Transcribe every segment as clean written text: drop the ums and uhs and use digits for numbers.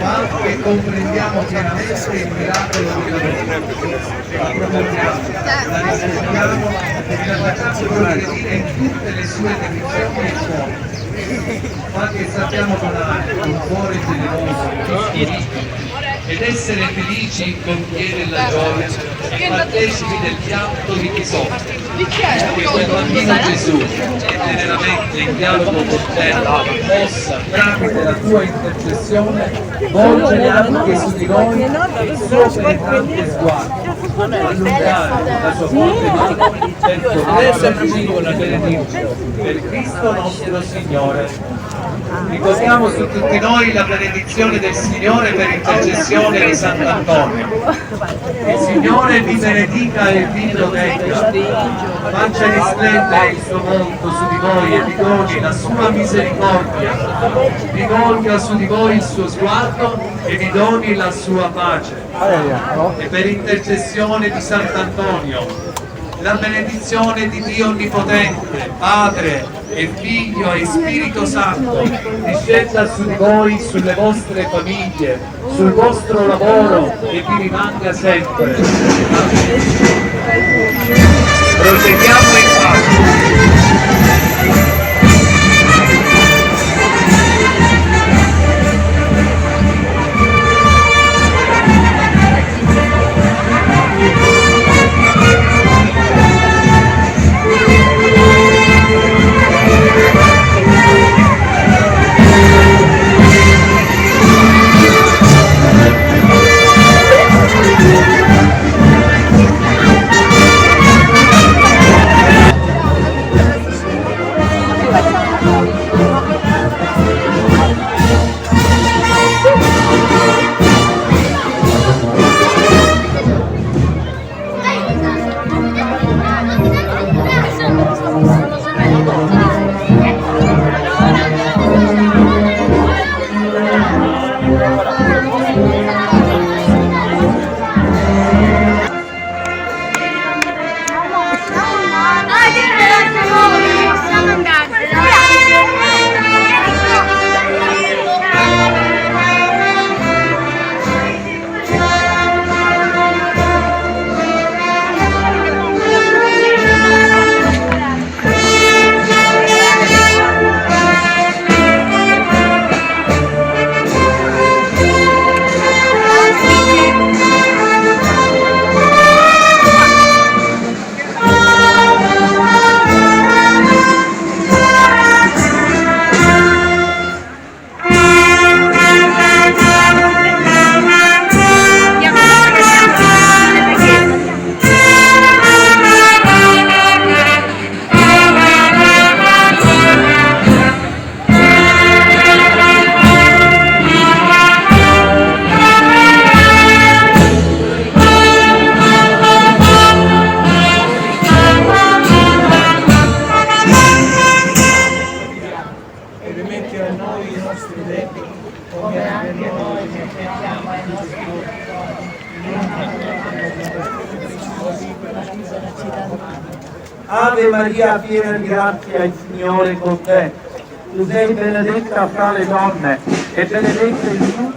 ma che comprendiamo pienamente il miracolo che la proponiamo, la rispettiamo e la facciamo progredire in tutte le sue dimensioni e forme, ma che sappiamo donare un cuore generoso, ed essere felici contiene la gioia e partecipi del pianto di chi soffre. Che quel bambino Gesù, che teneramente in dialogo con te, possa, tramite la tua intercessione, volgere anche su di noi il suo penetrante sguardo, allungare la sua forte mano per poterci benedire per Cristo nostro Signore. Ricordiamo su tutti noi la benedizione del Signore per intercessione di Sant'Antonio. Il Signore vi benedica e vi protegga, faccia risplendere il suo volto su di voi e vi doni la sua misericordia, rivolga su di voi il suo sguardo e vi doni la sua pace. E per intercessione di Sant'Antonio, la benedizione di Dio Onnipotente, Padre e Figlio e Spirito Santo, discenda su di voi, sulle vostre famiglie, sul vostro lavoro e vi rimanga sempre. Proseguiamo in pace. Ave Maria, piena di grazia, il Signore è con te. Tu sei benedetta fra le donne e benedetto il frutto.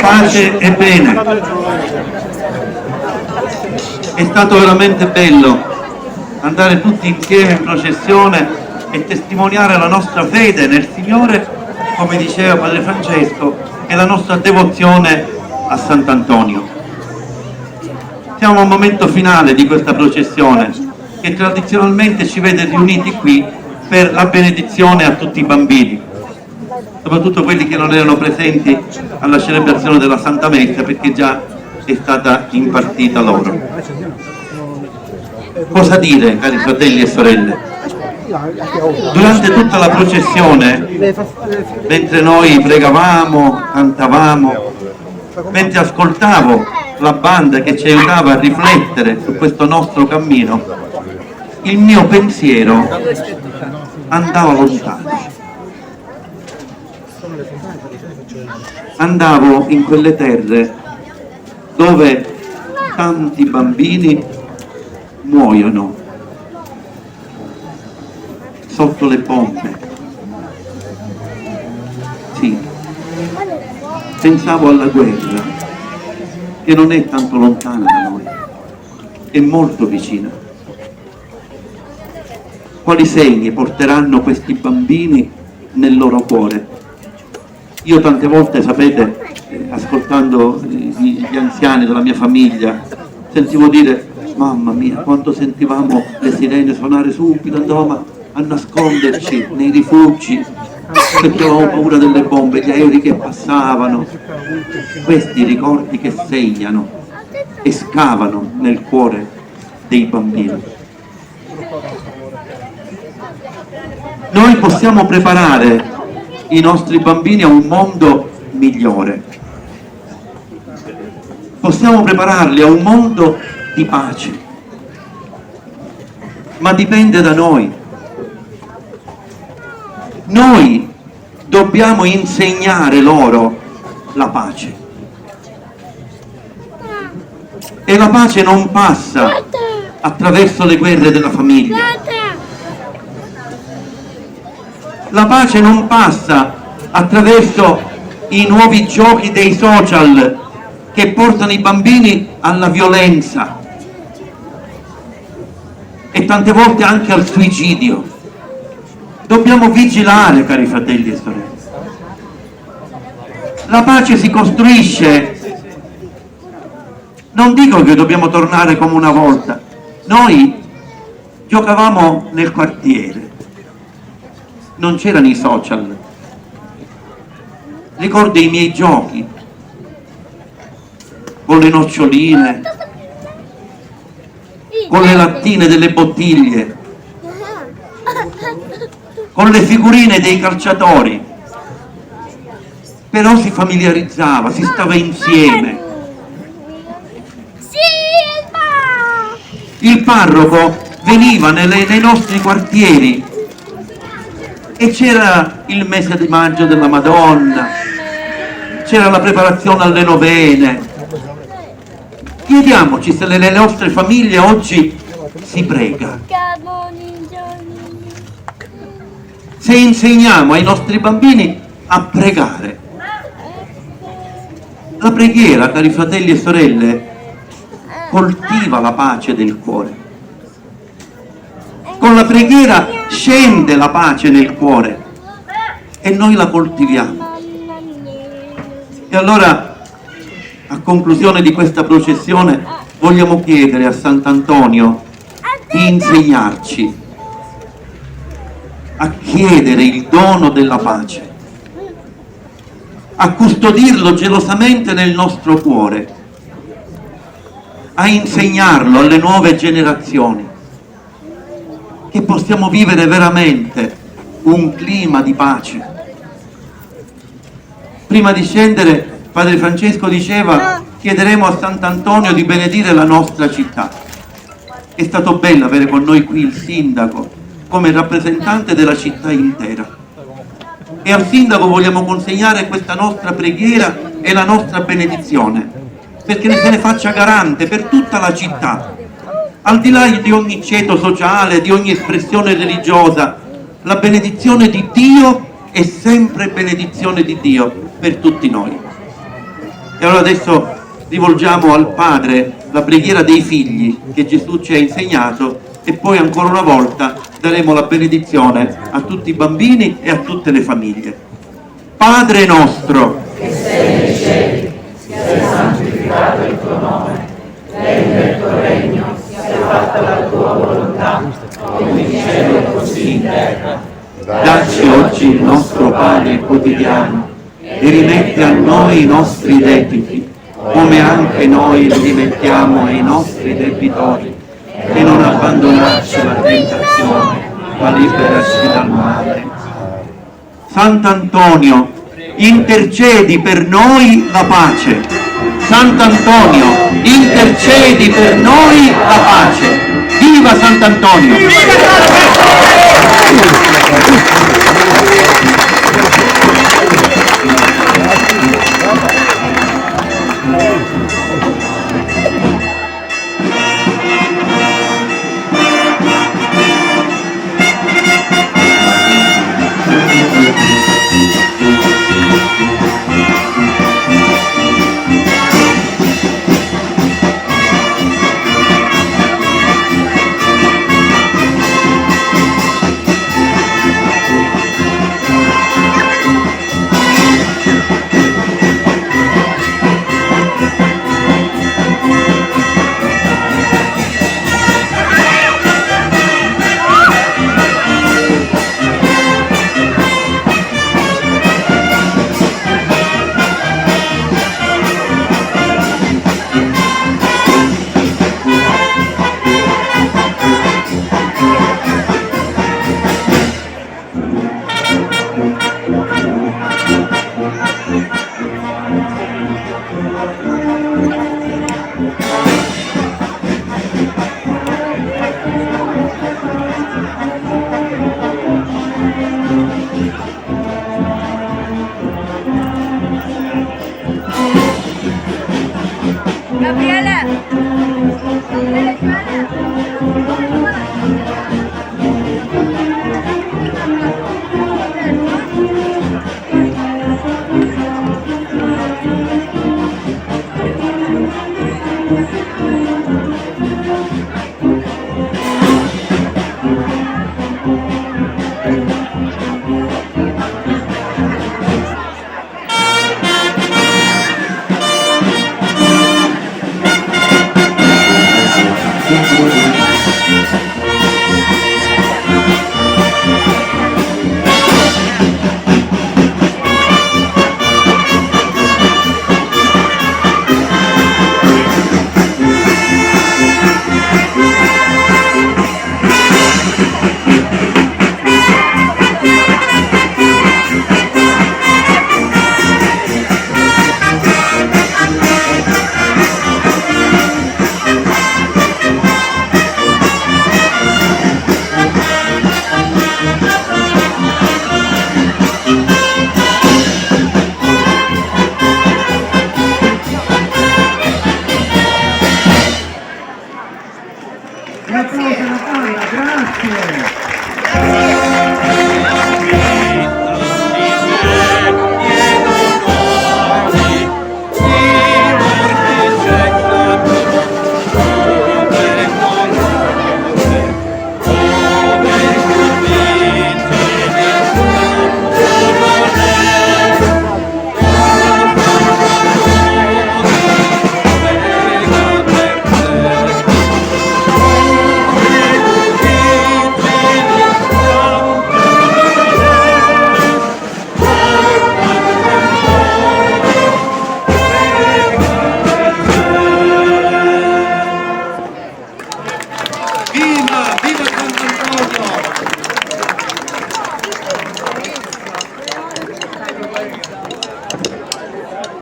Pace e bene. È stato veramente bello andare tutti insieme in processione e testimoniare la nostra fede nel Signore, come diceva Padre Francesco, e la nostra devozione a Sant'Antonio. Siamo al momento finale di questa processione che tradizionalmente ci vede riuniti qui per la benedizione a tutti i bambini, soprattutto quelli che non erano presenti alla celebrazione della Santa Messa perché già è stata impartita loro. Cosa dire, cari fratelli e sorelle? Durante tutta la processione, mentre noi pregavamo, cantavamo, mentre ascoltavo la banda che ci aiutava a riflettere su questo nostro cammino, il mio pensiero andava lontano. Andavo in quelle terre dove tanti bambini muoiono sotto le bombe. Sì, pensavo alla guerra, che non è tanto lontana da noi, è molto vicina. Quali segni porteranno questi bambini nel loro cuore? Io tante volte, sapete, ascoltando gli anziani della mia famiglia, sentivo dire: mamma mia, quando sentivamo le sirene suonare subito andavamo a nasconderci nei rifugi perché avevamo paura delle bombe, gli aerei che passavano. Questi ricordi che segnano e scavano nel cuore dei bambini. Noi possiamo preparare i nostri bambini a un mondo migliore. Possiamo prepararli a un mondo di pace, ma dipende da noi. Noi dobbiamo insegnare loro la pace. E la pace non passa attraverso le guerre della famiglia. La pace non passa attraverso i nuovi giochi dei social che portano i bambini alla violenza e tante volte anche al suicidio. Dobbiamo vigilare, cari fratelli e sorelle. La pace si costruisce. Non dico che dobbiamo tornare come una volta. Noi giocavamo nel quartiere. Non c'erano i social. Ricordo i miei giochi con le noccioline, con le lattine delle bottiglie, con le figurine dei calciatori. Però si familiarizzava, si stava insieme. Il parroco veniva nei nostri quartieri e c'era il mese di maggio della Madonna, c'era la preparazione alle novene. Chiediamoci se le nostre famiglie oggi si prega. Se insegniamo ai nostri bambini a pregare, la preghiera, cari fratelli e sorelle, coltiva la pace del cuore. Con la preghiera scende la pace nel cuore e noi la coltiviamo. E allora, a conclusione di questa processione, vogliamo chiedere a Sant'Antonio di insegnarci a chiedere il dono della pace, a custodirlo gelosamente nel nostro cuore, a insegnarlo alle nuove generazioni, che possiamo vivere veramente un clima di pace. Prima di scendere, Padre Francesco diceva: chiederemo a Sant'Antonio di benedire la nostra città. È stato bello avere con noi qui il sindaco come rappresentante della città intera. E al sindaco vogliamo consegnare questa nostra preghiera e la nostra benedizione, perché se ne faccia garante per tutta la città. Al di là di ogni ceto sociale, di ogni espressione religiosa, la benedizione di Dio è sempre benedizione di Dio per tutti noi. E allora adesso rivolgiamo al Padre la preghiera dei figli che Gesù ci ha insegnato e poi ancora una volta daremo la benedizione a tutti i bambini e a tutte le famiglie. Padre nostro, che sei nei cieli, sia santificato il tuo nome, venga il tuo regno, sia fatta la tua volontà, come in cielo così in terra. dacci oggi il nostro pane quotidiano e rimetti a noi i nostri debiti, come anche noi li rimettiamo ai nostri debitori, e non abbandonarci alla tentazione, ma liberaci dal male. Sant'Antonio, intercedi per noi la pace. Sant'Antonio, intercedi per noi la pace. Viva Sant'Antonio!